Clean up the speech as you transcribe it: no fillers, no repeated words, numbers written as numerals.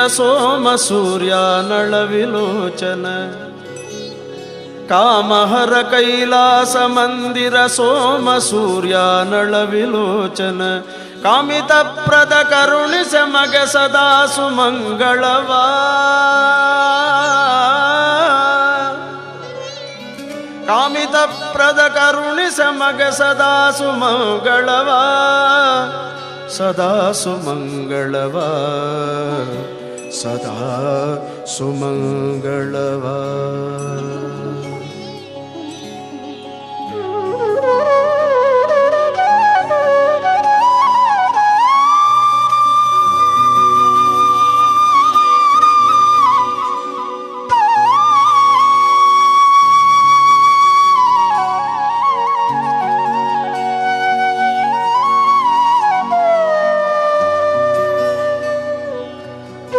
ಸೋಮ ಸೂರ್ಯ ನಳವಿಲೋಚನ ಕಾಮಹರ ಕೈಲಾಸ ಮಂದಿರ ಸೋಮ ಸೂರ್ಯ ನಳವಿಲೋಚನ ಕಾಮಿತ ಪ್ರದ ಕರುಣಿಸ ಮಗ ಸದಾ ಸುಮಂಗಳವಾ ಕಾಮಿತ ಪ್ರದ ಕರುಣಿಸ ಮಗ ಸದಾ ಸುಮಂಗಳವಾ ಸದಾ ಸುಮಂಗಳವಾ ಸದಾ ಸುಮಂಗಳವಾ.